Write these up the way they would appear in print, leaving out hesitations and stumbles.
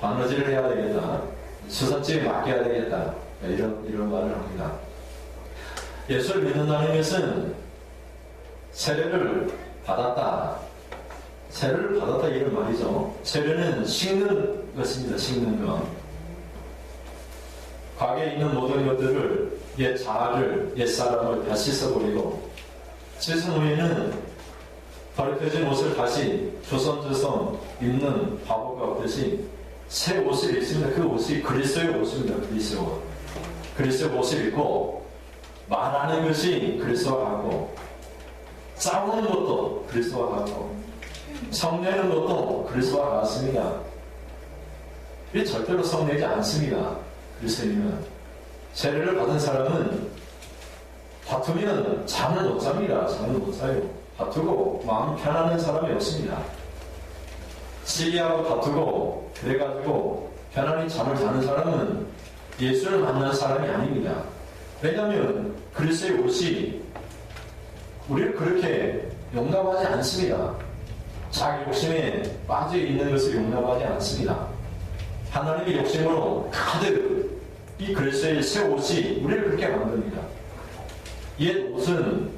바느질을 해야 되겠다. 수선집에 맡겨야 되겠다. 이런 말을 합니다. 예수를 믿는다는 것은 세례를 받았다. 세례를 받았다 이런 말이죠. 세례는 식는 것입니다. 식는 것. 과거에 있는 모든 것들을 옛 자아를, 옛 사람을 다 씻어버리고 씻은 후에는 더럽혀진 옷을 다시 조선조선 입는 바보가 없듯이 새 옷을 입습니다. 그 옷이 그리스도의 옷입니다. 그리스도의 옷을 입고 말하는 것이 그리스도와 같고 싸우는 것도 그리스도와 같고 성내는 것도 그리스도와 같습니다. 이 절대로 성내지 않습니다. 그리스도인은 세례를 받은 사람은 다투면 잠을 못 잡니다. 잠을 못 자요. 다투고 마음 편안한 사람이 없습니다. 시기하고 다투고 그래가지고 편안히 잠을 자는 사람은 예수를 만난 사람이 아닙니다. 왜냐하면 그리스도의 옷이 우리를 그렇게 용납하지 않습니다. 자기 욕심에 빠져 있는 것을 용납하지 않습니다. 하나님의 욕심으로 가득 이 그리스도의 새 옷이 우리를 그렇게 만듭니다. 옛 옷은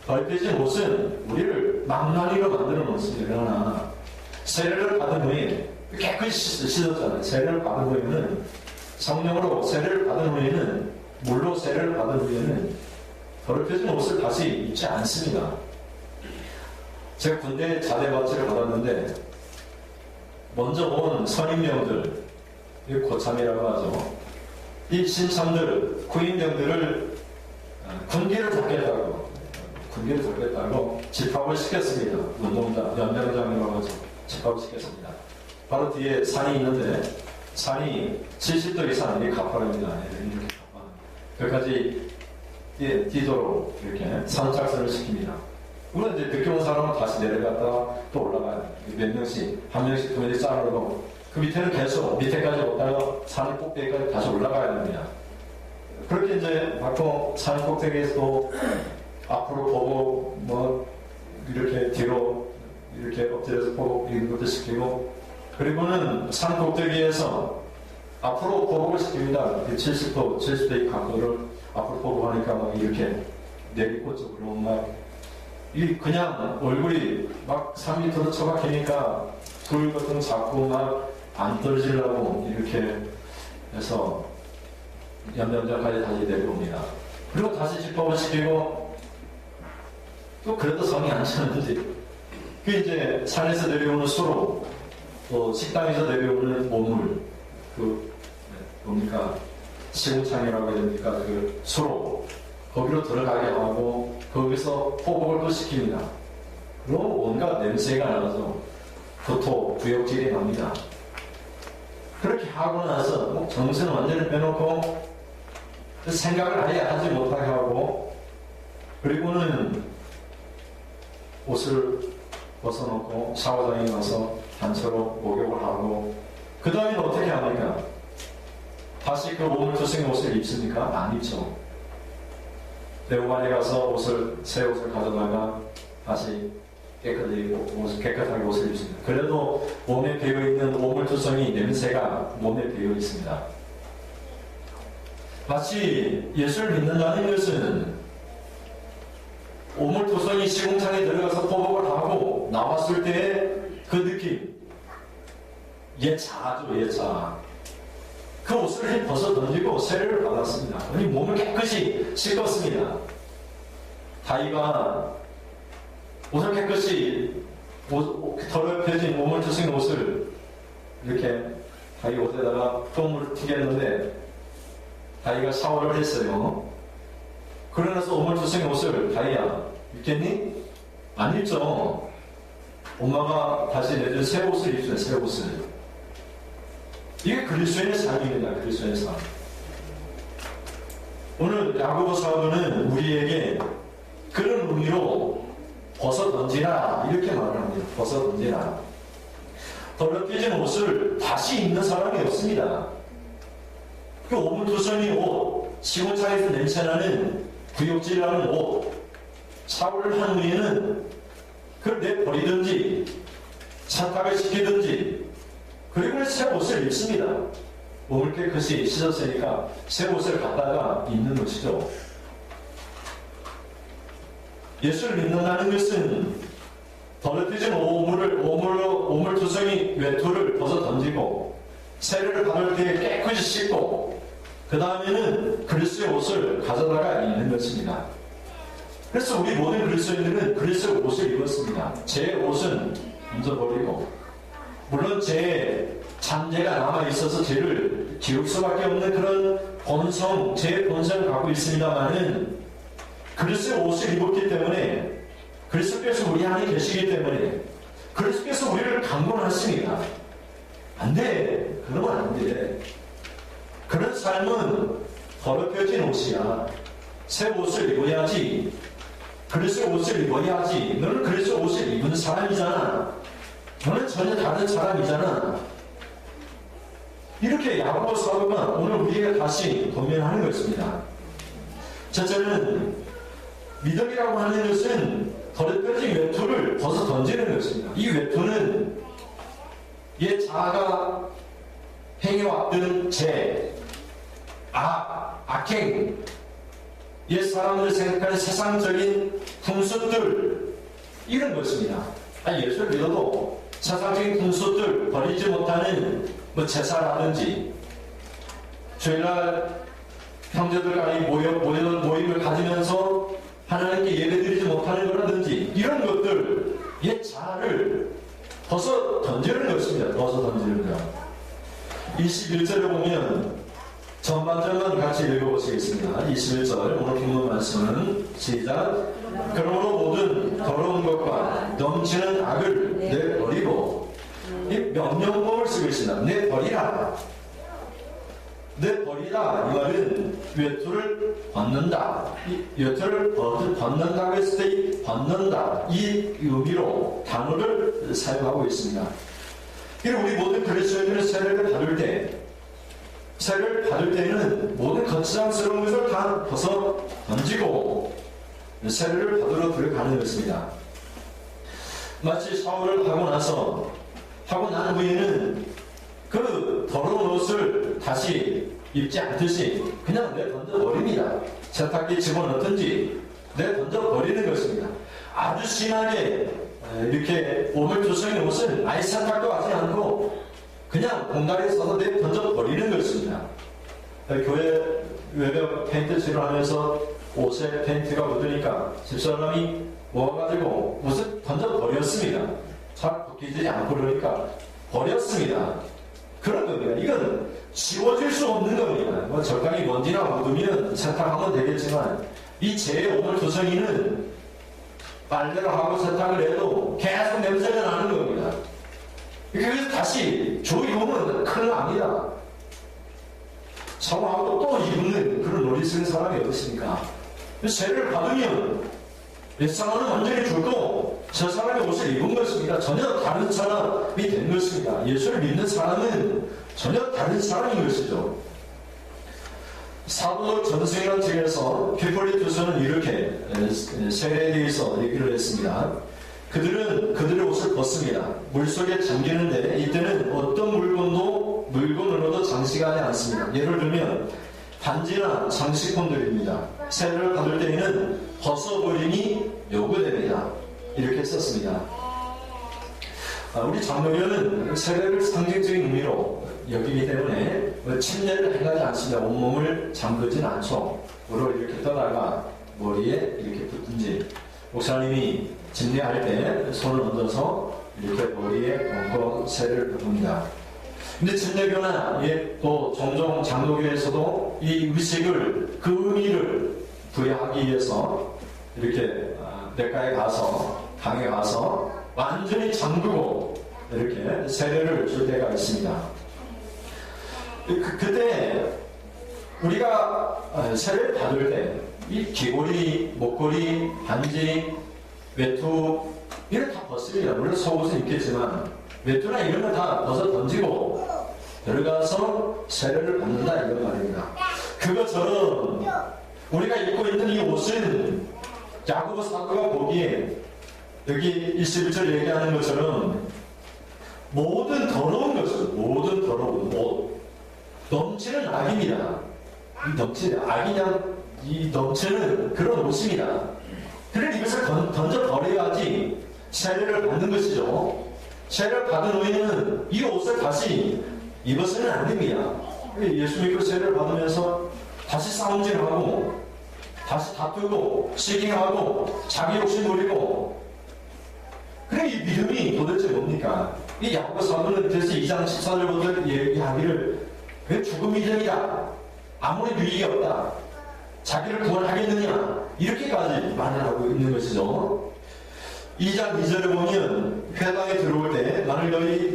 더럽혀진 옷은 우리를 망나니로 만들어 놓습니다. 그러나 세례를 받은 후에 깨끗이 씻었잖아요. 세례를 받은 후에는 성령으로 세례를 받은 후에는 물로 세례를 받은 후에는 더럽혀진 옷을 다시 입지 않습니다. 제가 군대 자대바치를 받았는데 먼저 온 선임병들, 고참이라고 하죠. 이 신참들, 구인병들을 군기를 덮겠다고 집합을 시켰습니다. 운동장, 연병장이라고 하죠. 집합을 시켰습니다. 바로 뒤에 산이 있는데 산이 70도 이상 이게 가파릅니다. 이렇게 거기까지 뛰도록 이렇게 선착순을 시킵니다. 물론 이제 늦게 온 사람은 다시 내려갔다가 또 올라가요. 몇 명씩, 한 명씩, 두 명씩 쌓아놓고 그 밑에는 계속 밑에까지 오다가 산 꼭대기까지 다시 올라가야 됩니다. 그렇게 이제 막고 산 꼭대기에서도 앞으로 보고 뭐 이렇게 뒤로 이렇게 엎드려서 보고 이런 것도 시키고 그리고는 산 꼭대기에서 앞으로 보복을 시킵니다. 70도, 70도의 각도를 앞으로 보복하니까 막 이렇게 내리꽂 쪽으로 막 그냥 얼굴이 막 3m로 처박히니까 돌 같은 거 잡고 막 안 떨어지려고 이렇게 해서 연병장까지 다시 내려옵니다. 그리고 다시 집합을 시키고 또 그래도 성이 안 차는데 그 이제 산에서 내려오는 수로 또 식당에서 내려오는 오물 뭡니까 시궁창이라고 해야 됩니까 그 수로 거기로 들어가게 하고 거기서 포복을 또 시킵니다. 그럼 온갖 냄새가 나서 구토, 구역질이 납니다. 그렇게 하고 나서 정신을 완전히 빼놓고 생각을 아예 하지 못하게 하고 그리고는 옷을 벗어놓고 샤워장에 가서 단체로 목욕을 하고 그 다음에 어떻게 합니까? 다시 그 오물투성이 옷을 입습니까? 안 입죠. 대우관에 가서 새 옷을 가져다가 다시 깨끗하게 옷을 입습니다. 그래도 몸에 배어있는 오물투성이 냄새가 몸에 배어 있습니다. 마치 예수를 믿는다는 것은 오물투성이 시궁창에 들어가서 포복을 하고 나왔을 때의 그 느낌 옛 자아죠. 옛 자아. 그 옷을 벗어 던지고 세례를 받았습니다. 아니 몸을 깨끗이 씻었습니다. 다이가 옷을 깨끗이 더럽혀진 몸을 투신 옷을 이렇게 다이 옷에다가 똥을 튀겼는데 다이가 샤워를 했어요. 그러나서 몸을 투신 옷을 다이야 입겠니? 안 입죠. 엄마가 다시 내준 새 옷을 입죠. 새 옷을. 이게 그리스도인의 삶입니다. 그리스도인의 삶. 오늘 야고보 사도는 우리에게 그런 의미로 벗어 던지라 이렇게 말을 합니다. 벗어 던지라. 더럽혀진 옷을 다시 입는 사람이 없습니다. 그 오물투성이 옷, 시궁창에서 냄새나는 구역질나는 옷, 샤워를 한 후에는 그걸 내버리든지 세탁을 시키든지 그리고 새 옷을 입습니다. 몸을 깨끗이 씻었으니까 새 옷을 갖다가 입는 것이죠. 예수를 믿는다는 것은 더럽혀진 오물투성이 외투를 벗어 던지고 세례를 받을 때에 깨끗이 씻고 그 다음에는 그리스도의 옷을 가져다가 입는 것입니다. 그래서 우리 모든 그리스도인들은 그리스도의 옷을 입었습니다. 제 옷은 먼저 버리고, 물론 제 잔재가 남아있어서 죄를 지을 수밖에 없는 그런 본성, 제 본성을 갖고 있습니다만은 그리스도의 옷을 입었기 때문에, 그리스도께서 우리 안에 계시기 때문에, 그리스도께서 우리를 강권하십니다. 안 돼. 그러면 안 돼. 그런 삶은 더럽혀진 옷이야. 새 옷을 입어야지. 그리스도 옷을 입어야지. 너는 그리스도 옷을 입은 사람이잖아. 너는 전혀 다른 사람이잖아. 이렇게 야고보 사도가 오늘 우리에게 다시 도면하는 것입니다. 첫째는 믿음이라고 하는 것은 더럽혀진 외투를 벗어 던지는 것입니다. 이 외투는 옛 자아가 행해왔던 죄, 악행, 옛 사람들 생각하는 세상적인 풍습들, 이런 것입니다. 예수를 믿어도 세상적인 풍습들 버리지 못하는 제사라든지, 주일날 형제들 간의 모임을 가지면서 하나님께 예배드리지 못하는 거라든지, 이런 것들, 옛 자아를 벗어 던지는 것입니다. 벗어 던지는 것. 21절에 보면 전반절만 같이 읽어보시겠습니다. 21절 오늘 본문 말씀은 시작. 그러므로 모든 더러운 것과 넘치는 악을 내버리고, 이 명령법을 쓰고 있습니다. 내버리라. 내버리라. 이 말은 외투를 벗는다. 이 외투를 벗는다고 했을 때 이 벗는다, 이 의미로 단어를 사용하고 있습니다. 그리고 우리 모든 그리스도인들은 세례를 받을 때는 모든 거치장스러운 것을 다 벗어 던지고 세례를 받으러 들어가는 것입니다. 마치 샤워를 하고 난 후에는 그 더러운 옷을 다시 입지 않듯이 그냥 던져버립니다. 세탁기에 집어넣든지 던져버리는 것입니다. 아주 심하게 이렇게 오물투성이 옷을 아예 세탁도 하지 않고 그냥 공간에 써서 던져버리는 것입니다. 교회 외벽 페인트 칠하면서 옷에 페인트가 묻으니까 집사람이 모아가지고 옷을 던져버렸습니다. 잘 벗기지 않고 그러니까 버렸습니다. 그런 겁니다. 이건 지워질 수 없는 겁니다. 적당히 먼지나 묻으면 세탁하면 되겠지만 이 제 오물투성이는 빨래를 하고 세탁을 해도 계속 냄새가 나는 겁니다. 그래서 다시 입으면 큰일 납니다. 샤워하고 또 입는 그런 놀이 쓰는 사람이 어떻습니까? 세례를 받으면 옛사람은 완전히 죽고 저 사람의 옷을 입은 것입니다. 전혀 다른 사람이 된 것입니다. 예수를 믿는 사람은 전혀 다른 사람인 것이죠. 사도 전승이라는 책에서 히폴리투스는 이렇게 세례에 대해서 얘기를 했습니다. 그들은 그들의 옷을 벗습니다. 물속에 잠기는데 이때는 어떤 물건으로도 장식하지 않습니다. 예를 들면 반지나 장식품들입니다. 세례를 받을 때에는 벗어버림이 요구됩니다. 이렇게 썼습니다. 우리 장로교는 세례를 상징적인 의미로 여기기 때문에 침례를 행하지 않습니다. 온몸을 잠그진 않죠. 물을 이렇게 떠다가 머리에 이렇게 붓든지, 목사님이 침례할 때 손을 얹어서 이렇게 머리에 얹고 세례를 붓습니다. 근데 침례교나 또 종종 장로교에서도 이 의식을, 그 의미를 부여하기 위해서 이렇게 내과에 가서, 강에 가서 완전히 잠그고 이렇게 세례를 줄 때가 있습니다. 그때 우리가 세례를 받을 때 이 귀걸이, 목걸이, 반지, 외투 이런 다 벗습니다. 물론 속옷은 입겠지만 외투나 이런 거 다 벗어 던지고 들어가서 세례를 받는다 이런 말입니다. 그것처럼 우리가 입고 있는 이 옷은 야고보 사도가 보기에 여기 21절 얘기하는 것처럼 모든 더러운 것은, 모든 더러운 옷, 넘치는 악입니다. 이 넘치는 악이냐, 이 넘치는 그런 옷입니다. 그래 이것을 던져 버려야지 세례를 받는 것이죠. 세례를 받은 후에는 이 옷을 다시 입어서는 안 됩니다. 예수 믿고 세례를 받으면서 다시 싸움질하고, 다시 다투고, 시기하고, 자기 욕심 부리고. 그래 이 믿음이 도대체 뭡니까? 이 야고보 사도는 그래서 2장 14절부터 얘기하기를 그 죽음 이전이다. 아무리 유익이 없다. 자기를 구원하겠느냐. 이렇게까지 말을 하고 있는 것이죠. 2장 2절에 보면 회당에 들어올 때 나는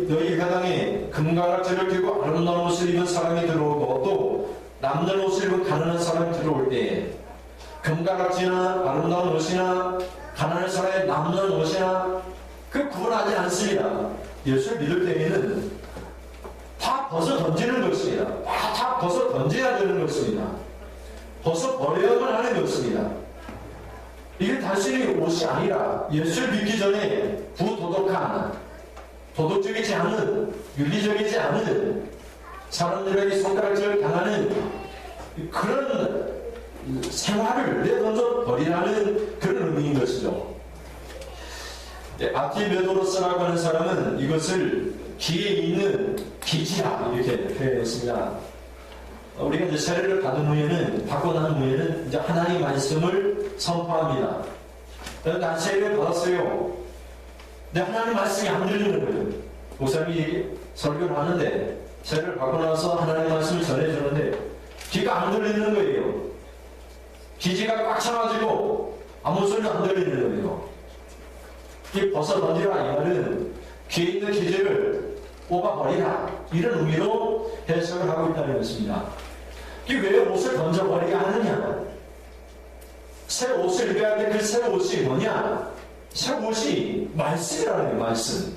너희 회당에 금가락지를 들고 아름다운 옷을 입은 사람이 들어오고 또 남는 옷을 입은 가난한 사람이 들어올 때 금가락지나 아름다운 옷이나 가난한 사람의 남는 옷이나 그 구분하지 않습니다. 예수를 믿을 때에는 다 벗어 던지는 것입니다. 다 벗어 던져야 되는 것입니다. 벗어 버려야만 하는 것입니다. 이게 단순히 옷이 아니라 예수를 믿기 전에 부도덕한, 도덕적이지 않은, 윤리적이지 않은 사람들에게 손가락질을 당하는 그런 생활을 내던져 버리라는 그런 의미인 것이죠. 아티메도로스라고 하는 사람은 이것을 귀에 있는 기지라 이렇게 표현했습니다. 우리가 이제 세례를 받은 후에는, 받고 난 후에는 이제 하나님의 말씀을 선포합니다. 난 세례를 받았어요. 근데 하나님 말씀이 안 들리는 거예요. 목사님이 설교를 하는데 세례를 받고 나서 하나님 말씀을 전해주는데 귀가 안 들리는 거예요. 기지가 꽉 차가지고 아무 소리도 안 들리는 거예요. 이 벗어 던지라 이 말은 귀에 있는 기지를 뽑아버리라 이런 의미로 해석을 하고 있다는 것입니다. 이게 왜 옷을 던져버리게 하느냐? 새 옷을 입어야 될 그 새 옷이 뭐냐? 새 옷이 말씀이라는 거예요. 말씀.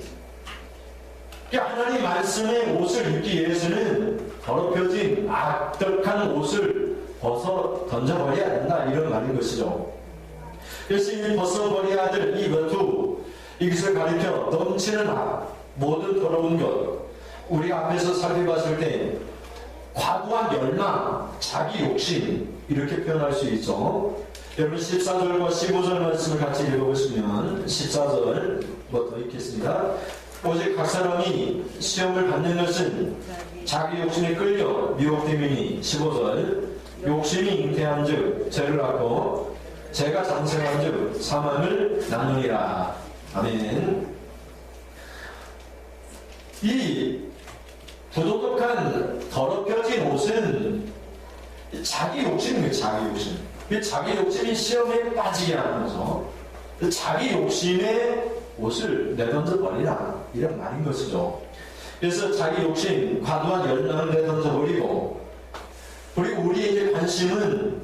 하나님 말씀의 옷을 입기 위해서는 더럽혀진 악덕한 옷을 벗어 던져버려야 된다 이런 말인 것이죠. 그래서 이 벗어버려야 될 이 외투, 이것을 가리켜 넘치는 악, 모든 더러운 것, 우리가 앞에서 살펴봤을 때 과도한 열망, 자기 욕심 이렇게 표현할 수 있죠. 여러분 14절과 15절 말씀을 같이 읽어보시면 14절 더 읽겠습니다. 오직 각 사람이 시험을 받는 것은 자기 욕심에 끌려 미혹됨이니 15절 욕심이 잉태한 즉 죄를 낳고 죄가 장생한 즉 사망을 낳느니라. 아멘. 이 부도덕한 더럽혀진 옷은 자기 욕심이에요. 자기 욕심. 자기 욕심이 시험에 빠지게 하는 거죠. 자기 욕심의 옷을 내던져 버리라 이런 말인 것이죠. 그래서 자기 욕심, 과도한 열망을 내던져 버리고, 그리고 우리의 이제 관심은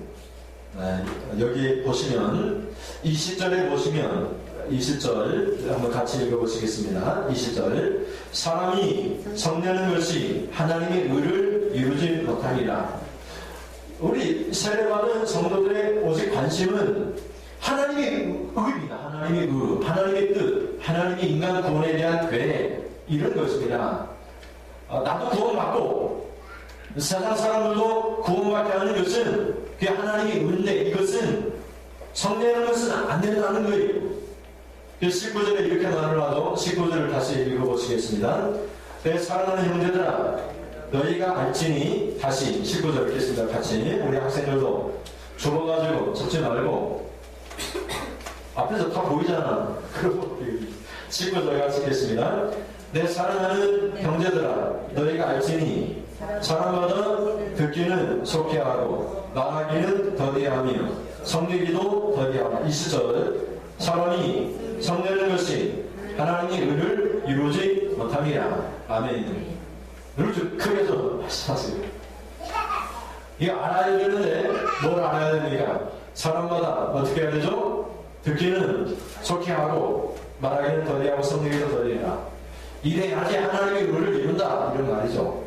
여기 보시면 20절에 보시면 20절 한번 같이 읽어보시겠습니다. 20절 사람이 성내는 것이 하나님의 의를 이루지 못하니라. 우리 세례받은 성도들의 오직 관심은 하나님의 의입니다. 하나님의 의, 하나님의 뜻, 하나님의 인간 구원에 대한 계획 이런 것입니다. 나도 구원받고 세상 사람들도 구원받게 하는 것은 그게 하나님의 의인데 이것은 성내는 것은 안 된다는 거예요. 19절에 이렇게 말을 하죠. 19절을 다시 읽어보시겠습니다. 내 사랑하는 형제들아 너희가 알지니, 다시 19절 읽겠습니다. 같이 우리 학생들도 죽어가지고 찾지 말고 앞에서 다 보이잖아. 그리고 19절 같이 읽겠습니다. 내 사랑하는 형제들아 너희가 알지니 사람마다 듣기는 속히 하고 말하기는 더디하며 성내기도 더디하며. 20절 사람이 성내는 것이 하나님의 의를 이루지 못함이라. 아멘. 늘 좀 크게 좀 말씀하세요. 이거 알아야 되는데 뭘 알아야 됩니까? 사람마다 어떻게 해야 되죠? 듣기는 속히 하고 말하기는 더디하고 성내기도 더디해라. 이래야지 하나님의 의를 이룬다 이런 말이죠.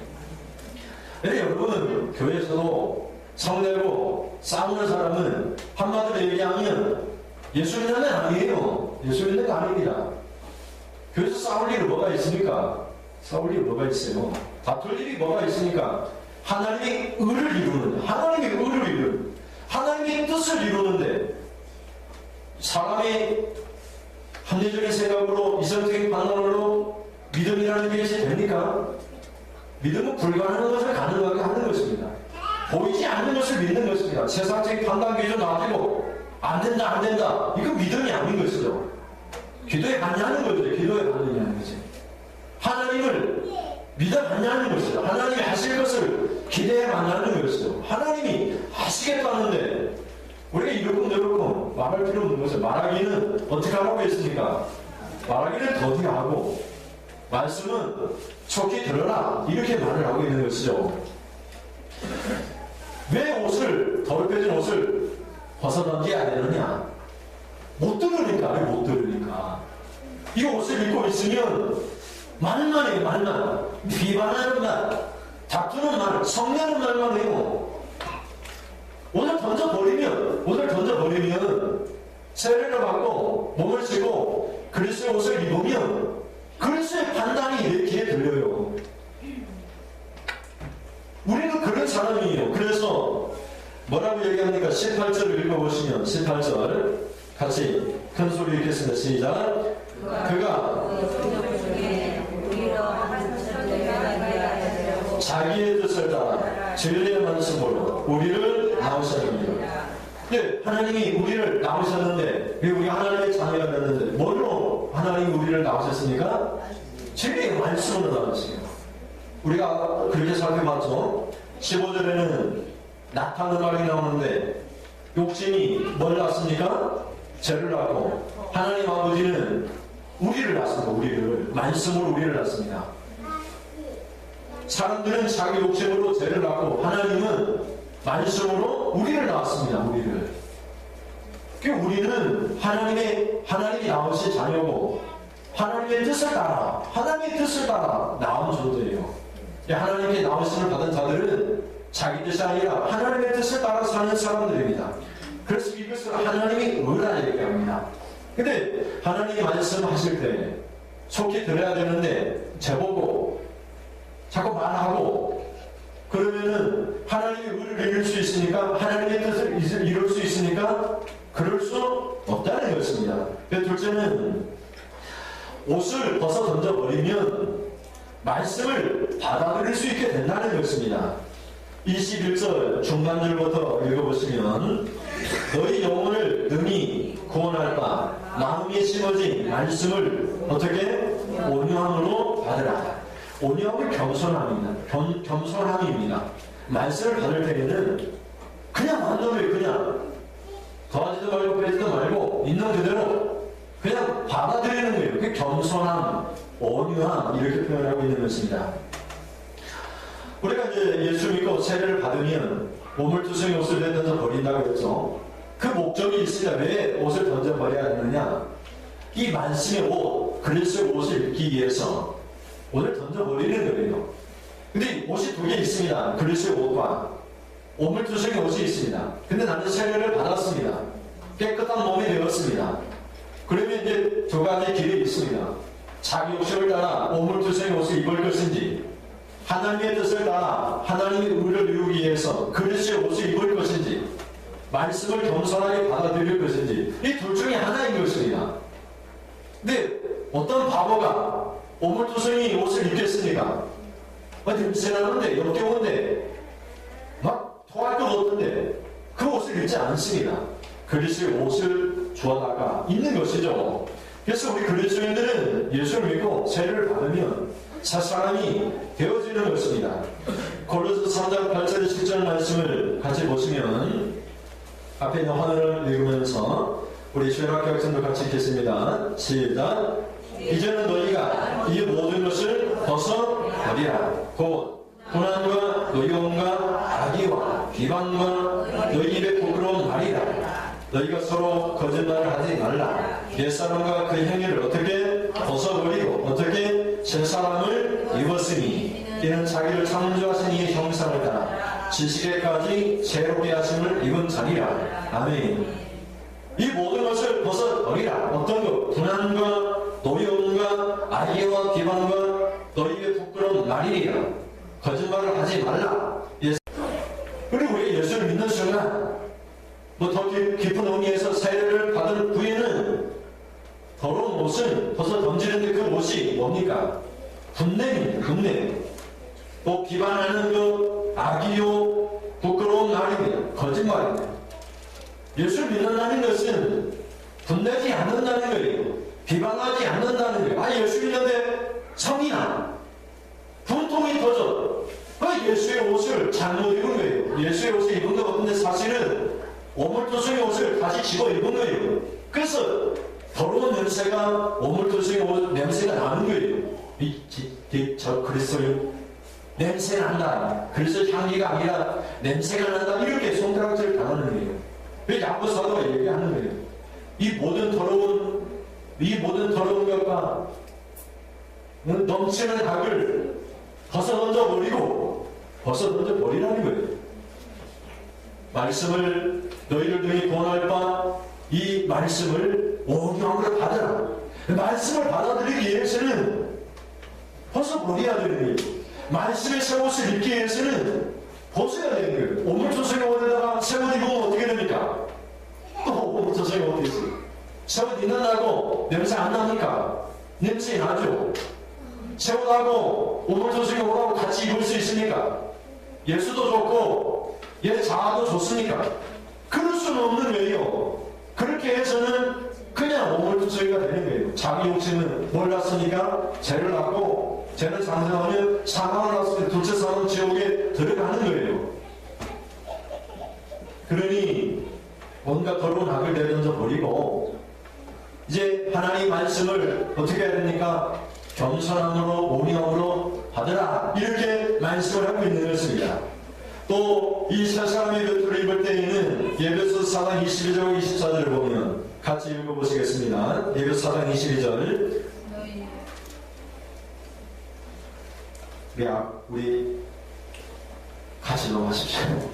근데 여러분 교회에서도 성내고 싸우는 사람은 한마디로 얘기하면 예수 믿는 게 아니에요. 예수 믿는 게 아닙니다. 교회에서 싸울 일은 뭐가 있습니까? 싸울 일이 뭐가 있어요? 다툴 일이 뭐가 있으니까 하나님의 의를 이루는, 하나님의 의를 이루는, 하나님의 뜻을 이루는데 사람의 합리적인 생각으로 이성적인 판단으로 믿음이라는 것이 됩니까? 믿음은 불가능한 것을 가능하게 하는 것입니다. 보이지 않는 것을 믿는 것입니다. 세상적인 판단 기준 가지고 안 된다 안 된다, 이거 믿음이 아닌 것이죠. 기도에 반대하는 거죠. 기도에 반대하는 거지. 하나님을 믿어 반대하는 것이죠. 하나님이 하실 것을 기대해 반대하는 것이죠. 하나님이 하시겠다는데 우리가 이렇고 저렇고 말할 필요 없는 것을, 말하기는 어떻게 하라고 했습니까? 말하기는 더디 하고 말씀은 속히 들어라, 이렇게 말을 하고 있는 것이죠. 왜 옷을, 더럽혀진 옷을 벗어던져야 되느냐? 못 들으니까. 왜 못 들으니까? 이 옷을 입고 있으면 말만 해요. 말만. 비방하는 말, 다투는 말, 성내는 말만 해요. 옷을 던져버리면 세례를 받고 몸을 쓰고 그리스도의 옷을 입으면 그리스도의 판단이 이렇게 들려요. 우리는 그런 사람이에요. 그래서 뭐라고 얘기합니까? 18절을 읽어보시면, 18절 같이 큰 소리 읽겠습니다. 시작. 그가 자기의 뜻을 따라 진리의 말씀으로 우리를 낳으셨습니다. 네, 하나님이 우리를 낳으셨는데, 우리가 하나님의 자녀가 됐는데 뭘로 하나님이 우리를 낳으셨습니까? 진리의 말씀으로 낳으셨습니다. 우리가 그렇게 살펴봤죠. 15절에는 낙타는 말이 나오는데 욕심이 뭘 낳습니까? 죄를 낳고, 하나님 아버지는 우리를 낳습니다. 우리를, 말씀으로 우리를 낳습니다. 사람들은 자기 욕심으로 죄를 낳고 하나님은 말씀으로 우리를 낳았습니다. 우리를. 우리는 하나님이 낳으신 자녀고 하나님의 뜻을 따라 낳은 존재예요. 하나님께 낳으심을 받은 자들은 자기 뜻이 아니라 하나님의 뜻을 따라 사는 사람들입니다. 그래서 이것을 하나님이 의라 얘기합니다. 근데 하나님이 말씀하실 때 속히 들어야 되는데 제보고 자꾸 말하고 그러면은 하나님의 의를 이룰 수 있으니까, 하나님의 뜻을 이룰 수 있으니까 그럴 수 없다는 것입니다. 둘째는 옷을 벗어 던져버리면 말씀을 받아들일 수 있게 된다는 것입니다. 21절 중간절부터 읽어보시면, 너희 영혼을 능히 구원할 바 마음이 심어진 말씀을 어떻게? 온유함으로 받으라. 온유함은 겸손함입니다. 겸손함입니다. 말씀을 받을 때에는 그냥 만놈을 그냥 더하지도 말고 빼지도 말고 있는 그대로 그냥 받아들이는 거예요. 그게 겸손함, 온유함, 이렇게 표현하고 있는 것입니다. 우리가 이제 예수 믿고 세례를 받으면 오물투성이 옷을 내 던져 버린다고 했죠. 그 목적이 있으니까 왜 옷을 던져 버려야 하느냐? 이 말씀의 옷, 그리스도의 옷을 입기 위해서 옷을 던져 버리는 거예요. 근데 옷이 두 개 있습니다. 그리스도의 옷과 오물투성이 옷이 있습니다. 근데 나는 세례를 받았습니다. 깨끗한 몸이 되었습니다. 그러면 이제 두 가지 길이 있습니다. 자기 욕심을 따라 오물투성이 옷을 입을 것인지, 하나님의 뜻을 따라 하나님의 의를 이루기 위해서 그리스도의 옷을 입을 것인지, 말씀을 겸손하게 받아들일 것인지, 이 둘 중에 하나인 것입니다. 근데 어떤 바보가 오물투성이 옷을 입겠습니까? 냄새 나는데, 역겨운데, 막 토할 것 같은데 그 옷을 입지 않습니다. 그리스도의 옷을 주어다가 입는 것이죠. 그래서 우리 그리스도인들은 예수를 믿고 세례를 받으면 새 사람이 되어지는 것입니다. 고린도서 3장 8절 10절 말씀을 같이 보시면, 앞에 있는 화면을 읽으면서 우리 주일학교 학생도 같이 읽겠습니다. 시작. 이제는 너희가 이 모든 것을 벗어버리라. 곧 고난과 노여움과 악의와 비방과 너희 입의 부끄러운 말이라. 너희가 서로 거짓말을 하지 말라. 옛사람과 그 행위를 어떻게 벗어버리고 어떻게 새 사람을 입었으니 이는 자기를 창조하신 이의 형상을 따라 지식에까지 새롭게 하심을 입은 자니라. 아멘. 이 모든 것을 벗어버리라. 어떤 것? 분한과 노여움과 악의와 비방과 너희 입의 말이야. 거짓말을 하지 말라. 그리고 우리 예수를 믿는 순간 뭐 더 깊은 의미에서 세례를 받은 후에는 더러운 옷을 벗어 던지는데 그 옷이 뭡니까? 분냄입니다. 분냄. 또 비방하는 그 악이요 부끄러운 말입니다. 거짓말입니다. 예수를 믿는다는 것은 분내지 않는다는 거예요. 비방하지 않는다는 거예요. 아, 예수 믿는데 성이나 분통이 터져. 예수의 옷을 잘못 입은 거예요. 예수의 옷을 입은 것 같은데 사실은 오물투성의 옷을 다시 집어 입은 거예요. 그래서 더러운 냄새가 오물투성의 옷 냄새가 나는 거예요. 저 그리스도요 냄새 난다. 그리스도 향기가 아니라 냄새가 난다. 이렇게 손가락질을 당하는 거예요. 그래서 야고보 사도가 얘기하는 거예요. 이 모든 더러운 것과 넘치는 악을 벗어 던져 버리라는 거예요. 말씀을 너희를 등에 구원할 바 이 말씀을 온유함으로 받으라. 말씀을 받아들이기 위해서는 벗어 버려야 되는 거예요. 말씀의 새 옷을 입기 위해서는 벗어야 되는 거예요. 오물투성의 옷에다가 새 옷 입으면 어떻게 됩니까? 또 오물투성의 옷이 있어요. 새 옷 입는다고 냄새 안 납니까? 냄새 나죠. 새 옷하고 오물투성의 옷하고 같이 입을 수 있습니까? 예수도 좋고 자아도 좋습니까? 그럴 수는 없는 거예요. 그렇게 해서는 그냥 오물투성이가 되는 거예요. 자기 욕심은 몰랐으니까 죄를 낳고 죄는 장성하면 사망을 낳았을 때 둘째 사망 지옥에 들어가는 거예요. 그러니 뭔가 더러운 악을 내던져 버리고 이제 하나님 말씀을 어떻게 해야 됩니까? 겸손함으로 온유함으로 받으라. 이렇게 말씀을 하고 있는 것입니다. 또 이 세 사람의 겉을 입을 때에는 에베소 4장 22절 24절을 보면 같이 읽어보시겠습니다. 에베소 4장 22절 우리 같이 넘어가십시오.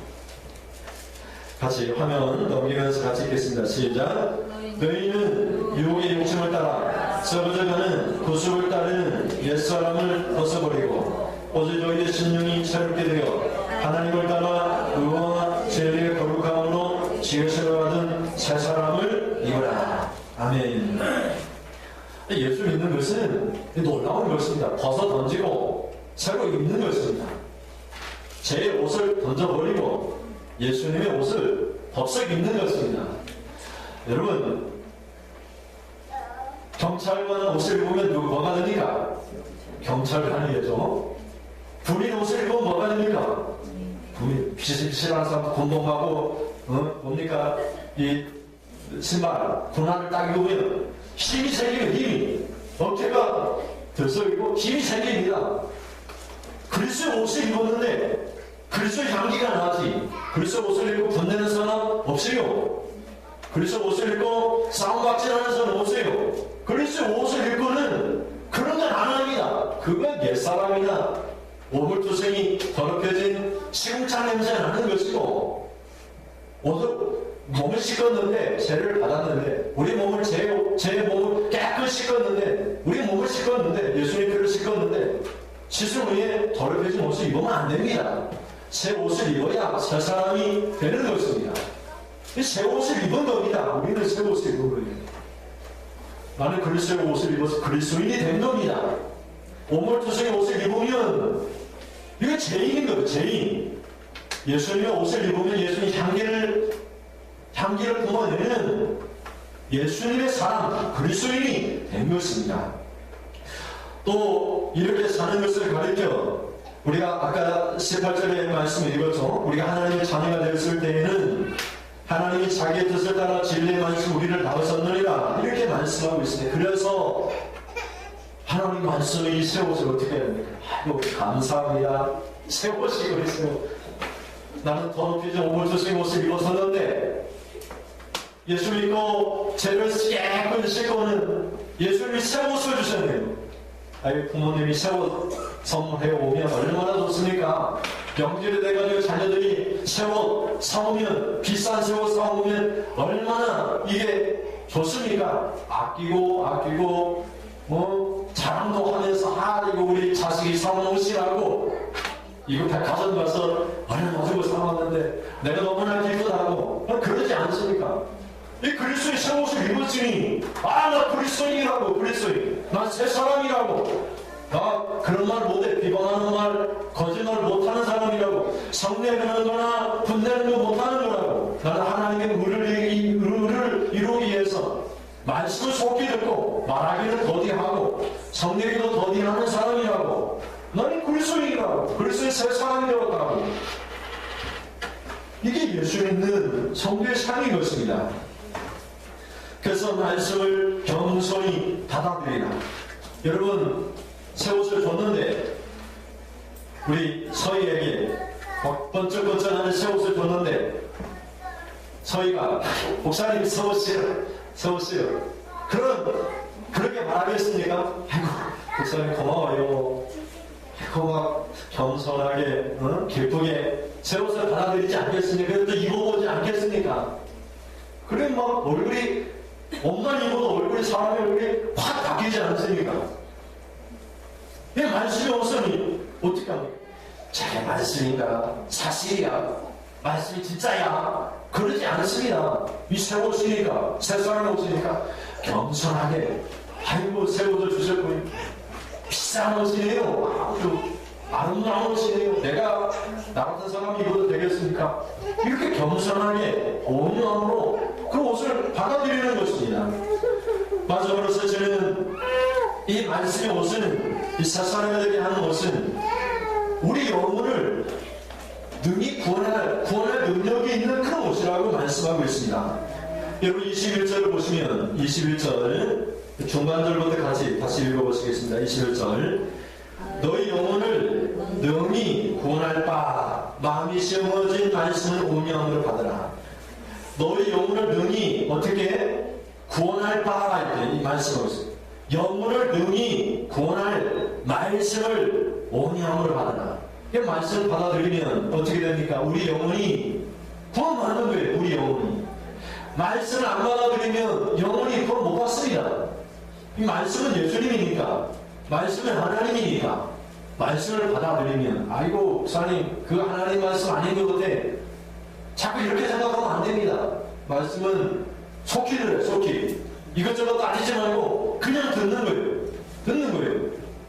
같이 화면 넘기면서 같이 읽겠습니다. 시작. 너희는 유혹의 욕심을 따라 썩어져가는 구속을 따르는 옛사람을 벗어버리고 오직 너희의 심령이 새롭게 되어 하나님을 따라 의와 진리의 거룩함으로 지으심을 받은 새 사람을 입으라. 아멘. 예수 믿는 것은 놀라운 것입니다. 벗어 던지고 새로 입는 것입니다. 제 옷을 던져버리고 예수님의 옷을 법석 입는 것입니다. 여러분, 경찰관 옷을 입으면 뭐가 됩니까? 경찰관이겠죠. 군인 옷을 입으면 뭐가 됩니까? 비실비실한 사람 군복하고 뭡니까? 이 신발, 군화를 딱 입으면 힘이 생기면 힘이 어깨가 들썩이고 힘이 생깁니다. 그리스도의 옷을 입었는데 그리스도의 향기가 나지. 그리스도의 옷을 입고 분내는 사람 없어요. 그리스도의 옷을 입고 싸움박질하는 사람 없어요. 그리스도의 옷을 입고는 그런 건 안 합니다. 그건 옛사람이나 오물투성이 더럽혀진 시궁창 냄새 나는 것이고 몸을 씻었는데 죄를 받았는데 우리 몸을 제 몸을 깨끗이 씻었는데 우리 몸을 씻었는데 예수님 피를 씻었는데 씻은 후에 더럽혀진 옷을 입으면 안 됩니다. 새 옷을 입어야 새 사람이 되는 것입니다. 새 옷을 입은 겁니다. 우리는 새 옷을 입은 거예요. 나는 그리스도의 옷을 입어서 그리스도인이 된 겁니다. 오물투성의 옷을 입으면 이거 죄인인 거예요. 죄인. 예수님의 옷을 입으면 예수님 향기를 뿜어내는 예수님의 사람, 그리스도인이 된 것입니다. 또 이렇게 사는 것을 가르쳐 우리가 아까 18절의 말씀을 읽었죠. 우리가 하나님의 자녀가 되었을 때에는 하나님이 자기의 뜻을 따라 진리의 말씀 우리를 나오셨느니라 이렇게 말씀하고 있습니다. 그래서 하나님 말씀의 이 새 옷을 어떻게 해야 됩니까? 아이고 감사합니다. 새 옷이 그랬어요. 나는 더럽히지 오물투성의 옷을 입었었는데 예수 믿고 죄를 깨끗이 씻고는 예수님이 새 옷을 주셨네요. 아이 부모님이 새 옷 선물해 오면 얼마나 좋습니까? 명절이 돼가지고 자녀들이 새 옷 사오면 비싼 새 옷 사오면 얼마나 이게 좋습니까? 아끼고 자랑도 하면서 이거 우리 자식이 사온 옷이라고 이거 백화점 가서 가지고 사왔는데 내가 너무나 기쁘다고 그러지 않습니까? 이 그리스도의 새 옷을 입었으니 나 그리스도인이라고 그리스도인 나 새 사람이라고 나 그런 말 못해 비방하는 말 거짓말 못하는 사람이라고 성내는 거나 분내는 거 못하는 거라고 나는 하나님의 의를 이루기 위해서 말씀을 속히 듣고 말하기는 더디하고 성내기도 더디하는 사람이라고 나는 그리스도인이라고 그리스도의 새 사람이 되었다고 이게 예수 믿는 성도의 삶인 것입니다. 그래서 말씀을 겸손히 받아들이라. 여러분 새 옷을 줬는데 우리 서희에게 번쩍번쩍하는 새 옷을 줬는데 서희가 목사님 새 옷이요 그렇게 말하겠습니까? 아이고 목사님 고마워요. 아이고 막 겸손하게 기쁘게 새 옷을 받아들이지 않겠습니까? 그래도 입어보지 않겠습니까? 그래 막 얼굴이 옷만 입어도 사람의 얼굴이 확 바뀌지 않습니까? 이 말씀이 없으니 어떻게 합니까? 저게 말씀인가? 사실이야? 말씀이 진짜야? 그러지 않습니다. 이 새 옷이니까 새 사람이 옷이니까 겸손하게 아이고 새 옷을 주셨군요. 비싼 옷이네요. 아주 아름다운 옷이네요. 내가 나 같은 사람이 입어도 되겠습니까? 이렇게 겸손하게 온유함으로 그 옷을 받아들이는 것입니다. 마지막으로서 저는 이 말씀의 옷은 이 새 사람에게 하는 옷은 우리 영혼을 능히 구원할 능력이 있는 그런 옷이라고 말씀하고 있습니다. 여러분 21절을 보시면 21절 중간절부터 같이 다시 읽어보시겠습니다. 21절 너희 영혼을 능히 구원할 바 마음이 시험어진 말씀을 온유함으로 받으라. 너희 영혼을 능히 어떻게 구원할 바 이렇게 이 말씀하고 있습니다. 영혼을 능히 구원할 말씀을 온유함으로 받으라. 이 말씀을 받아들이면 어떻게 됩니까? 우리 영혼이 구원받는 거예요. 우리 영혼이 말씀을 안 받아들이면 영혼이 구원 못 받습니다. 이 말씀은 예수님이니까 말씀은 하나님이니까 말씀을 받아들이면 아이고 목사님 그 하나님 말씀 아닌 것 같아 자꾸 이렇게 생각하면 안 됩니다. 말씀은 속히 들어요. 속히 이것저것 따지지 말고 그냥 듣는 거예요.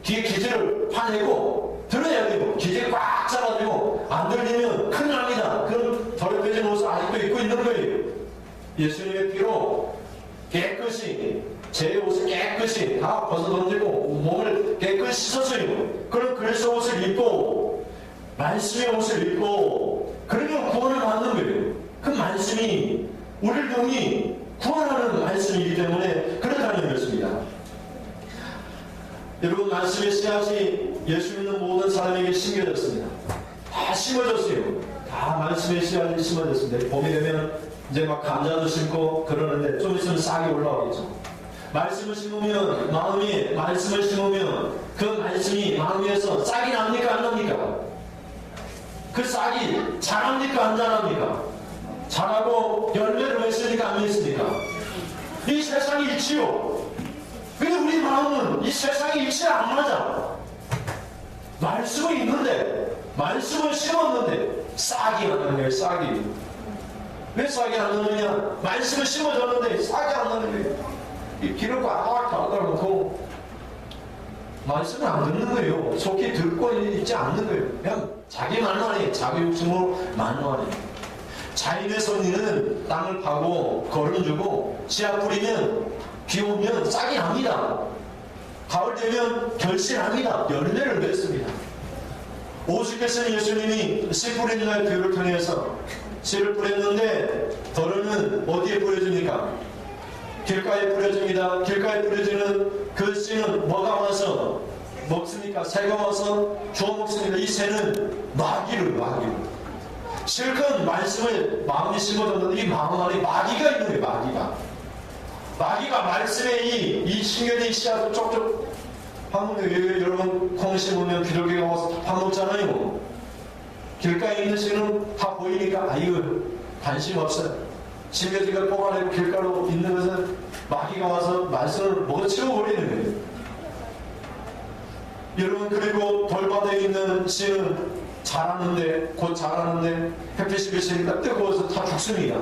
뒤에 기제를 파내고 들어야 되고 기제 꽉 잡아주고 안 들리면 큰일 납니다. 그럼 더럽혀진 옷을 아직도 입고 있는 거예요. 예수님의 피로 깨끗이 제 옷을 깨끗이 다 벗어던지고 몸을 깨끗이 씻었어요. 그럼 그래서 옷을 입고 말씀의 옷을 입고 그러면 구원을 받는 거예요. 그 말씀이 우리를 능히 구원하는 말씀이기 때문에 그렇다는 것입니다. 여러분 말씀의 씨앗이 예수 믿는 모든 사람에게 심겨졌습니다. 다 심어졌어요. 다 말씀의 씨앗이 심어졌습니다. 봄이 되면 이제 막 감자도 심고 그러는데 좀 있으면 싹이 올라오겠죠. 말씀을 심으면 말씀을 심으면 그 말씀이 마음 위에서 싹이 납니까 안 납니까? 그 싹이 자랍니까 안 자랍니까? 자라고 열매를 맺습니까 안 맺습니까? 이 세상이 있지요. 근데 우리 마음은 이 세상이 일치에 안 맞아. 말씀은 있는데 말씀을 심었는데 싹이 안 나는 거예요. 싹이. 왜 싹이 안 나느냐? 말씀을 심어줬는데 싹이 안 나는 거예요. 이 길을 꽉 닫아놓고 말씀을 안 듣는 거예요. 속히 듣고 있지 않는 거예요. 그냥 자기 말만 해. 자기 욕심으로 말만 해. 자인의 선인은 땅을 파고 거름 주고 씨앗 뿌리면 비 오면 싹이 납니다. 가을 되면 결실합니다. 열매를 맺습니다. 오죽했으면 예수님이 씨 뿌리는 날 교회를 통해서 씨를 뿌렸는데 덜은 어디에 뿌려줍니까? 길가에 뿌려줍니다. 길가에 뿌려주는 그 씨는 뭐가 와서 먹습니까? 새가 와서 주워 먹습니다. 이 새는 마귀를 실컷 말씀을 마음에 심어줬는데 이 마음 안에 마귀가 있는 거예요. 마귀가 말씀에 이 심겨진 씨앗을 쪽쪽 파먹는 여러분 콩 심으면 비둘기가 와서 파먹잖아요. 길가에 있는 씨는 다 보이니까 아이고 관심 없어요. 심겨진걸 뽑아내고 길가로 있는 것은 마귀가 와서 말씀을 먹어치워버리는 거예요. 여러분, 그리고 돌바다에 있는 씨는 자라는데, 곧 자라는데 햇빛이 비치니까 뜨거워서 다 죽습니다.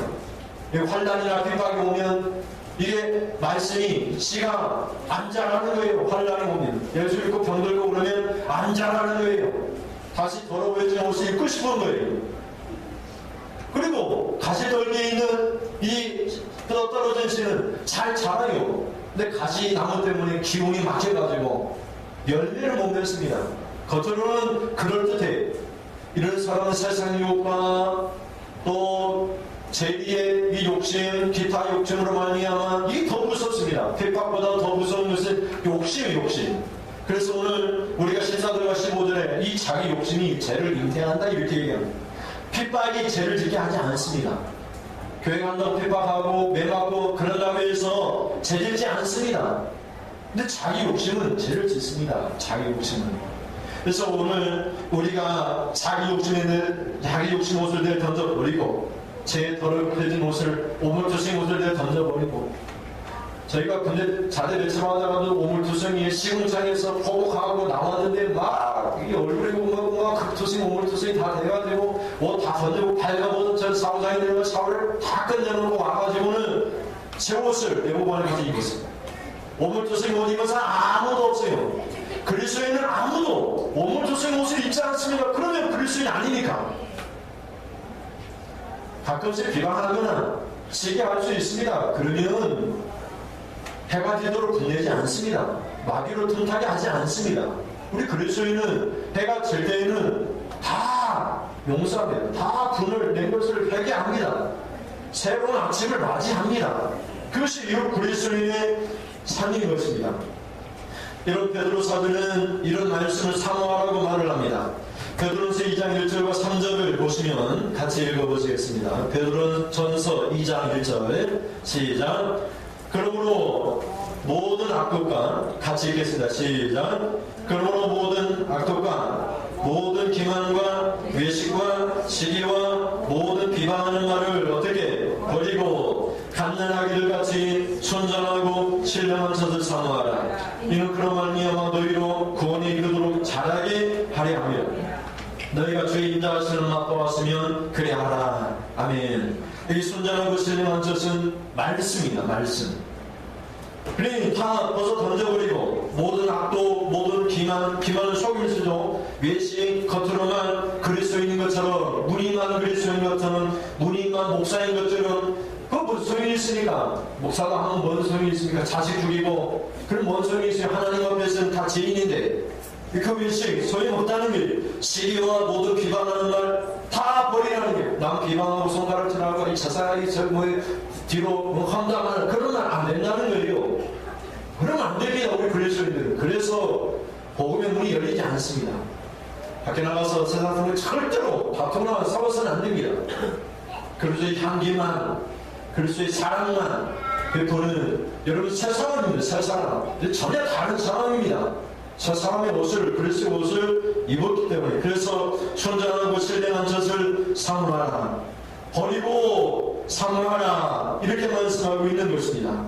환란이나 핍박이 오면 이게 말씀이 씨가 안 자라는 거예요. 환란이 오면 예수 믿고 병들고 그러면 안 자라는 거예요. 다시 더러워진 옷을 입고 싶은 거예요. 그리고 가시떨기에 있는 이 떨어진 씨는 잘 자라요. 근데 가시나무 때문에 기운이 막혀가지고 열매를 못 맺습니다. 겉으로는 그럴듯해. 이런 사람은 세상 유혹과 또 재리의 이 욕심, 기타 욕심으로 말미암아 이게 더 무섭습니다. 핍박보다 더 무서운 것은 욕심이에요, 욕심. 그래서 오늘 우리가 신사들과 15절에 이 자기 욕심이 죄를 잉태한다 이렇게 얘기합니다. 핍박이 죄를 짓게 하지 않습니다. 교회 간다고 핍박하고 매하고 그러려고 해서 죄 짓지 않습니다. 근데 자기 욕심은 죄를 짓습니다. 자기 욕심은. 그래서 오늘 우리가 자기 욕심 옷을 내 던져버리고 제 더럽혀진 옷을 오물투성이 옷을 내 던져버리고 저희가 군대 자대 배치하다가도 오물투성이의 시궁창에서 포복하고 나왔는데 막 이 얼굴에 막 극투성이 오물투성이 다 돼가지고 옷 다 던지고 발가벗은 전 사무장이 되면 샤워를 다 끝내놓고 와가지고는 새 옷을 내부반에 가서 입었습니다. 오물투성이 옷 입은 사람 아무도 없어요. 그리스도인은 아무도 오물투성이 옷을 입지 않습니다. 그러면 그리스도인이 아니니까. 가끔씩 비방하거나 시기할 수 있습니다. 그러면 해가 지도록 빛내지 않습니다. 마귀로 틈타게 하지 않습니다. 우리 그리스도인은 해가 질 때에는 다 용서합니다. 다 분을 낸 것을 회개합니다. 새로운 아침을 맞이합니다. 그것이 이 그리스도인의 삶인 것입니다. 이런 베드로 사도는 이런 말씀을 사모하라고 말을 합니다. 베드로전서 2장 1절과 3절을 보시면 같이 읽어보시겠습니다. 베드로전서 2장 1절 시작. 그러므로 모든 악독과 같이 읽겠습니다. 시작. 그러므로 모든 악독과 모든 기만과 외식과 시기와 모든 비방하는 말을 어떻게 버리고 갓난아기들 같이 순전하고 신령한 것을 사모하라. 이는 그런 말미암아 너희로 구원에 이르도록 자라게 하려 하며 너희가 주의 인자하시는 맛보았으면 그래 하라. 아멘. 이 순전하고 신령한 것은 말씀입니다. 말씀. 그러니 다 벗어 던져버리고 모든 악도 모든 기만은 속임수죠. 외식 겉으로만 그리스도인인 것처럼 무늬만 그리스도인인 것처럼 무늬만 목사인 것처럼 그 무슨 소용이 있습니까? 목사가 하면 뭔 소용이 있습니까? 자식 죽이고 그럼 뭔 소용이 있어요? 하나님 앞에서는 다 죄인인데 그 외식 소용없다는 게 시기와 모든 비방하는 말 다 버리라는 게 남 비방하고 손가락질하고 이 자살하기 뒤로 황당하는 그런 말 안 된다는 거예요. 그러면 안 됩니다. 우리 그리스도인들은. 그래서 복음의 문이 열리지 않습니다. 밖에 나가서 세상 사람을 절대로 다투거나 싸워서는 안 됩니다. 그리스도의 향기만 그리스도의 사랑만 베푸는 여러분 새 사람입니다. 새 사람. 전혀 다른 사람입니다. 새 사람의 옷을 그리스도의 옷을 입었기 때문에 그래서 순전하고 신령한 젖을 사모하라. 버리고 사모하라. 이렇게 말씀하고 있는 것입니다.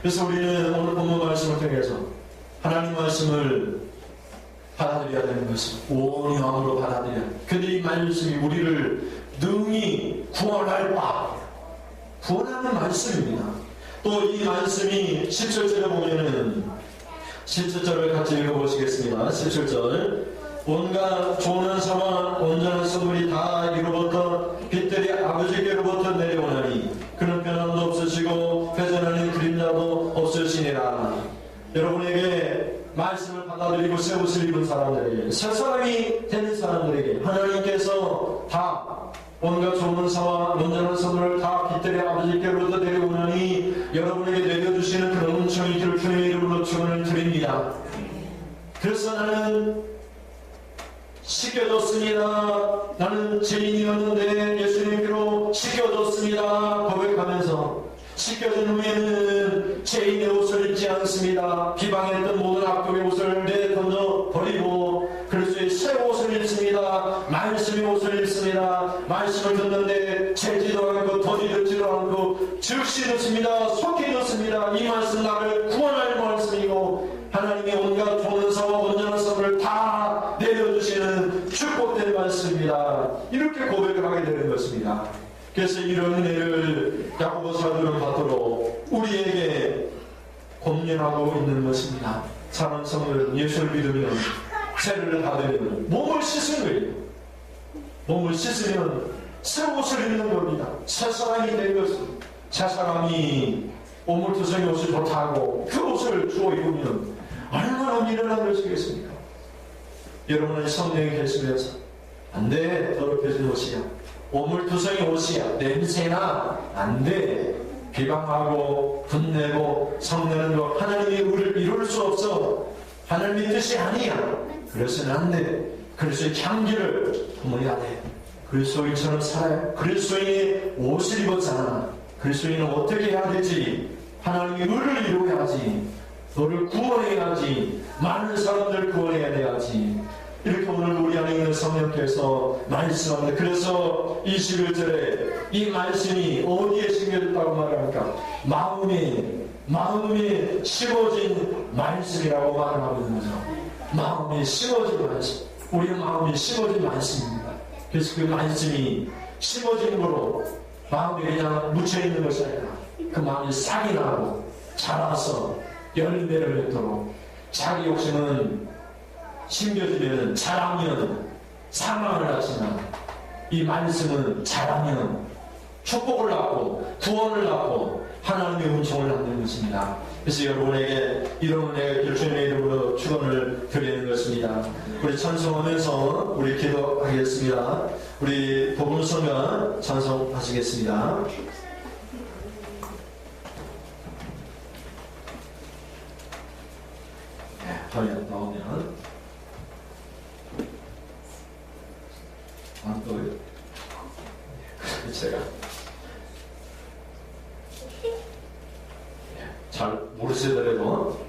그래서 우리는 오늘 본문 말씀을 통해서 하나님 말씀을 받아들여야 되는 것입니다. 온 마음으로 받아들여야 합니다. 근데 이 말씀이 우리를 능히 구원할 바 구원하는 말씀입니다. 또 이 말씀이 17절에 보면은 17절을 같이 읽어보시겠습니다. 17절 온갖 좋은 은사와 온전한 선물이 다 이로부터 빛들이 아버지께로부터 내려오나니 그는 변함도 없으시고 회전하는 그림자도 없으시니라. 여러분에게 말씀을 받아들이고 새 옷을 입은 사람들에게 새 사람이 되는 사람들에게 하나님께서 다 온갖 좋은 은사와 온전한 선물을 다 빛들의 아버지께로부터 내려오나니 여러분에게 내려주시는 그런 은총이 줄 주님의 이름으로 축원을 드립니다. 그래서 나는 씻겨졌습니다. 나는 죄인이었는데 예수님께로 씻겨졌습니다. 고백하면서 씻겨진 후에는 죄인의 옷을 입지 않습니다. 비방했던 모든 악독의 옷을 내던져 버리고 그리스도의 새 옷을 입습니다. 말씀의 옷을 입습니다. 말씀을 듣는데 채지도 않고 더디 듣지도 않고 즉시 듣습니다. 속히 듣습니다. 이 말씀 나를 구원할 말씀이고 하나님의 온갖 좋은 은사와 온전한 선물을 다 것입니다. 이렇게 고백을 하게 되는 것입니다. 그래서 이런 은혜를 야고보 사도는 받도록 우리에게 권면하고 있는 것입니다. 사는 성도는 예수를 믿으면 세례를 받으면 몸을 씻은 거예요. 몸을 씻으면 새 옷을 입는 겁니다. 새 사람이 된 것입니다. 새 사람이 오물투성이 옷을 좋다고 그 옷을 주워 입으면 얼마나 미련한 것이겠습니까? 여러분은 성령이 계시면서 안돼, 더럽혀진 옷이야, 오물투성이 옷이야, 냄새나, 안돼, 비방하고 분내고 성내는 거 하나님의 의를 이룰 수 없어, 하나님의 뜻이 아니야, 그래서는 안돼. 그리스도의 향기를 품어야 돼. 그리스도인처럼 살아야. 그리스도인이 옷을 입었잖아. 그리스도인은 어떻게 해야 되지? 하나님의 의를 이루어야지. 너를 구원해야지. 많은 사람들을 구원해야 돼야지. 이렇게 오늘 우리 안에 있는 성령께서 말씀합니다. 그래서 21절에 이 말씀이 어디에 심겨졌다고 말합니까? 마음이 심어진 말씀이라고 말하고 있는 거죠. 마음이 심어진 말씀. 우리의 마음이 심어진 말씀입니다. 그래서 그 말씀이 심어진 거로 마음이 그냥 묻혀있는 것이 아니라 그 마음이 싹이 나고 자라서 열매를 맺도록, 자기 욕심은 심겨지면 자라면 사망을 하지만 이 말씀은 자라면 축복을 낳고 구원을 낳고 하나님의 은총을 낳는 것입니다. 그래서 여러분에게 이런 은혜가 주님의 이름으로 축원을 드리는 것입니다. 우리 찬송하면서 우리 기도하겠습니다. 우리 복음성가 찬송하시겠습니다. 저희 나오면 안 떠요. 제가 잘 모르시더라도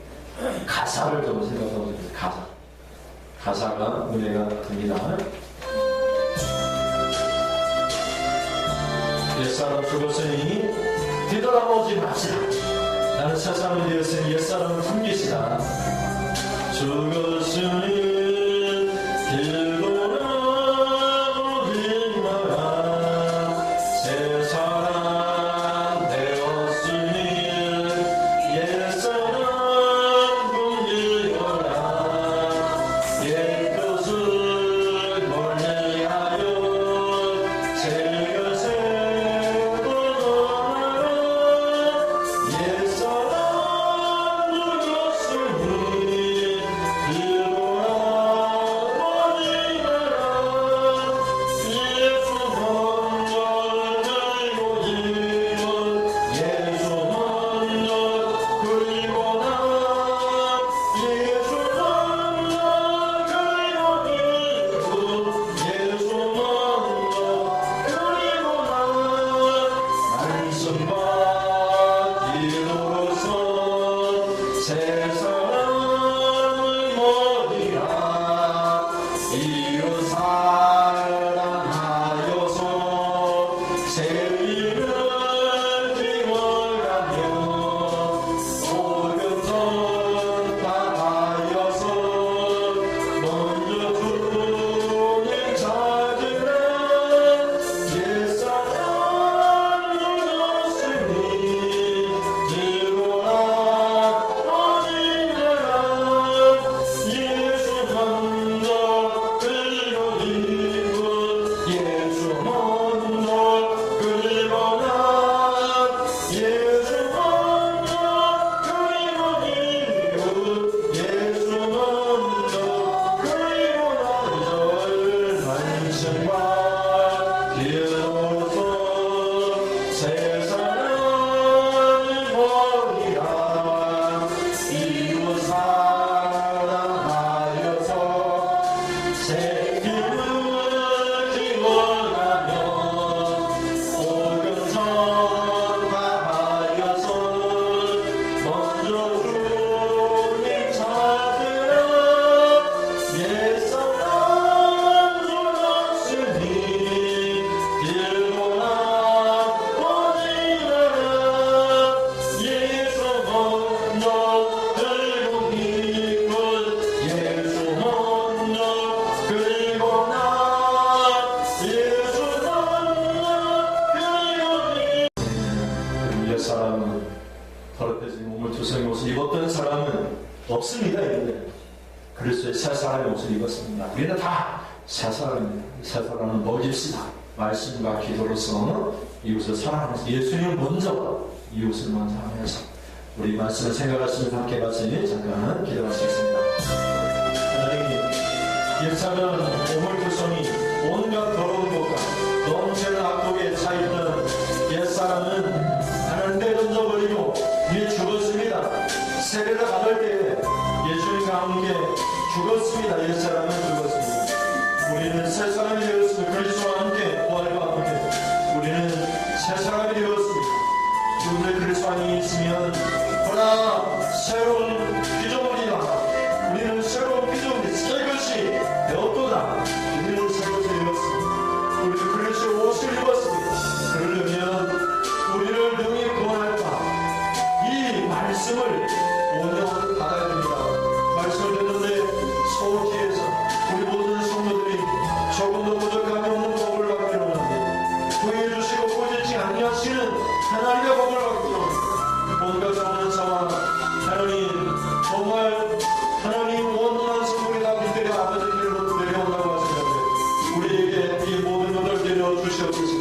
가사를 좀 생각하고 있습니다. 가사가 은혜가 됩니다. 옛사람 죽었으니 뒤돌아보지 마시라. 나는 새 사람이 되었으니 옛사람을 숨기시라. 죽었으니 옛사람 늙었으니 더럽혀진 몸을 두성의 옷을 입었던 사람은 없습니다. 이제 그리스도의 새 사람의 옷을 입었습니다. 우리는 다 새 사람입니다. 새 사람은 먹입시다. 말씀과 기도로서 이웃을 사랑하면서 예수님 먼저 이웃을 먼저 하면서 우리 말씀을 생각하시면서 함께 같이 잠깐 기도하시겠습니다. 하나님, 옛사람 오물투성이 온갖 더러운 것과 넘치는 악독에 차있던 옛사람은 하나님 내던져버리고 이에 죽었습니다. 세례를 받을 때에 예수님과 함께 죽었습니다. 옛사람은 죽었습니다. 우리는 새 사람이 되었습니다. 그리스도와 함께 부활과 함께 우리는 새 사람이 되었습니다. 우리 그리스도 안에 있으면 보라 새로운 피조물이다. 우리는 새로운 피조물이 새 것이 되었도다. 우리는 새 것이 되었습니다. 우리는 그리스도의 옷을 입었습니다. 그러려면 우리를 능히 구원할 이 말씀을 오늘 받아야 됩니다. 말씀을 듣는데 소기에서 우리 모든 성도들이 조금도 부족함이 없는 복을 받기를 원합니다. 구해 주시고 꾸짖지 아니하시는 하나님의 복을 받기를 원합니다. 온갖 좋은 사와 하나님 정말 하나님 원한 성공이 다 그들의 아버지 길로 내려온다고 하시는데 우리에게 이 모든 것을 내려주시옵소서.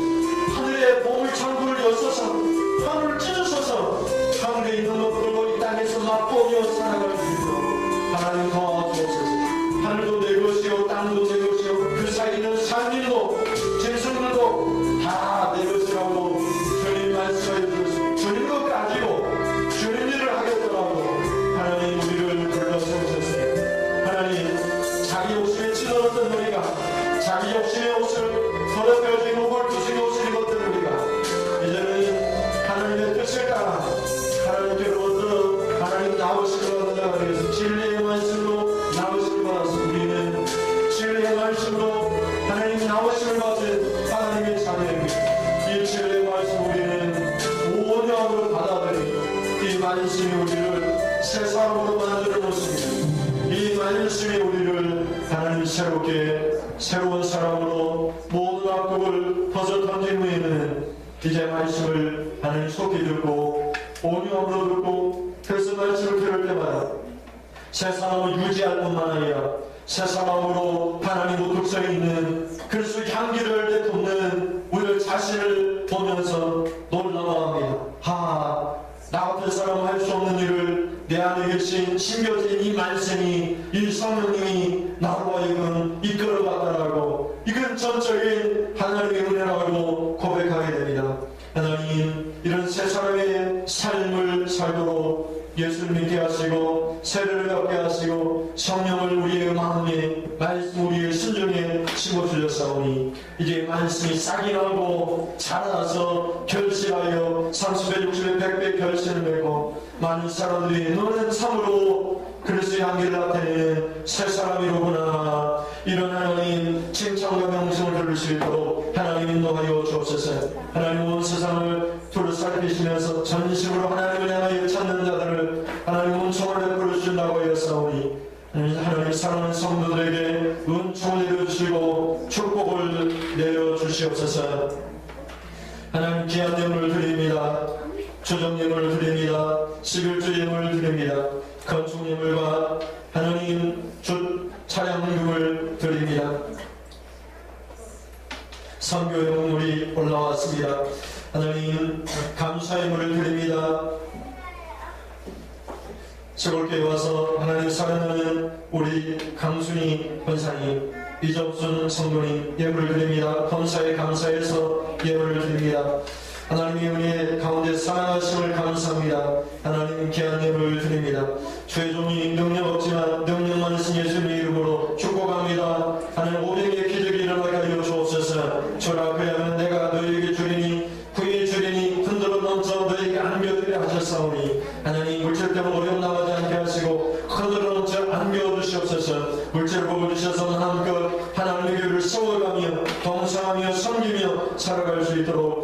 하늘의 보물 창구를 여셔서 하늘을 찢으셔서 하늘에 있는 것들로 이 땅에서 맛보며 살아갈 수 있도록 하나님 도와주옵소서. 하늘도 내 것이요 땅도 내 것이요 그 사이에 있는 산들도 짐승들도 다 내 것이라고 주님 말씀해 주셨습니다. 주님 것 가지고 주님 일을 하겠더라고 하나님 우리를 불러세우셨습니다. 하나님 자기 욕심에 찌들었던 우리가 자기 욕심의 옷을 더럽혀진 옷을 두성의 옷을 입었던 우리가 이제는 하나님의 뜻을 따라 하나님께로부터 하나님 나오시길 원한다. 그래서 진리의 말씀으로 나오시길 원해서 우리는 진리의 말씀으로 하나님 나오심을 받은 하나님의 자녀입니다. 이 진리의 말씀 우리는 온유함으로 받아들이고 이 말씀이 우리를 새 사람으로 만들어 놓습니다. 이 말씀이 우리를 하나님 새롭게 새로운 사람으로 모든 악독을 벗어 던진 후에는 이제 말씀을 하나님 속히 듣고 온유함으로 듣고 그래서 말씀을 들을 때마다 새 사람을 유지할 뿐만 아니라 새 사람으로 하나님 우뚝성이 있는 그리스도의 향기를 내뿜는 우리 자신을 보면서 놀라워합니다. 나 같은 사람은 할 수 없는 일을 내 안에 계신 심겨진 이 말씀이 이 성령님이 나로 하여금 이끌어갔다라고 이건 전적인 하나님의 은혜라고 고백하게 됩니다. 하나님 이런 새 사람의 삶을 살도록 예수를 믿게 하시고 세례를 받게 하시고 성령을 우리의 마음에 말씀 우리의 심정에 심어주셨사오니 이제 말씀이 싹이 나고 자라서 결실하여 30배 60배 100배 결실을 맺고 많은 사람들이 너는 참으로 그리스도의 향기를 나타내는 새 사람이로구나 이런 하나님 칭찬과 명성을 들을 수 있도록 하나님 인도하여 주옵소서. 하나님 온 세상을 둘러살피시면서 전심으로 하나님을 향하여 찾는 자들을 하나님 은총을 베풀어 주신다고 하였사오니 하나님 사랑하는 성도들에게 은총을 내려주시고 축복을 내려주시옵소서. 하나님 귀한 예물을 드립니다. 조정 예물을 드립니다. 11주 예물을 드립니다. 건축 예물과 하나님 주 차량금을 드립니다. 선교 예물이 올라왔습니다. 하나님 감사 예물을 드립니다. 시골교회 와서 하나님 사랑하는 우리 강순희 권사님, 이정순 성도님 예물을 드립니다. 감사에 감사해서 예물을 드립니다. 하나님의 은혜 가운데 사랑하심을 감사합니다. 하나님 귀한 예물을 드립니다. 최종이 능력 없지만 능력 많으신 예수님의 이름으로 축복합니다. 하나님 500의 기적이 일어나게 하여 주옵소서. 주라 그리하면 내가 너희에게 주리니 구해 주리니 흔들어 넘쳐 너희에게 안겨드리려 하셨사오니 하나님 물질 때문에 어려움 나가지 않게 하시고 흔들어 넘쳐 안겨주시옵소서. 물질을 보여주셔서 하나님의 교회를 세워가며 동사하며 섬기며 살아갈 수 있도록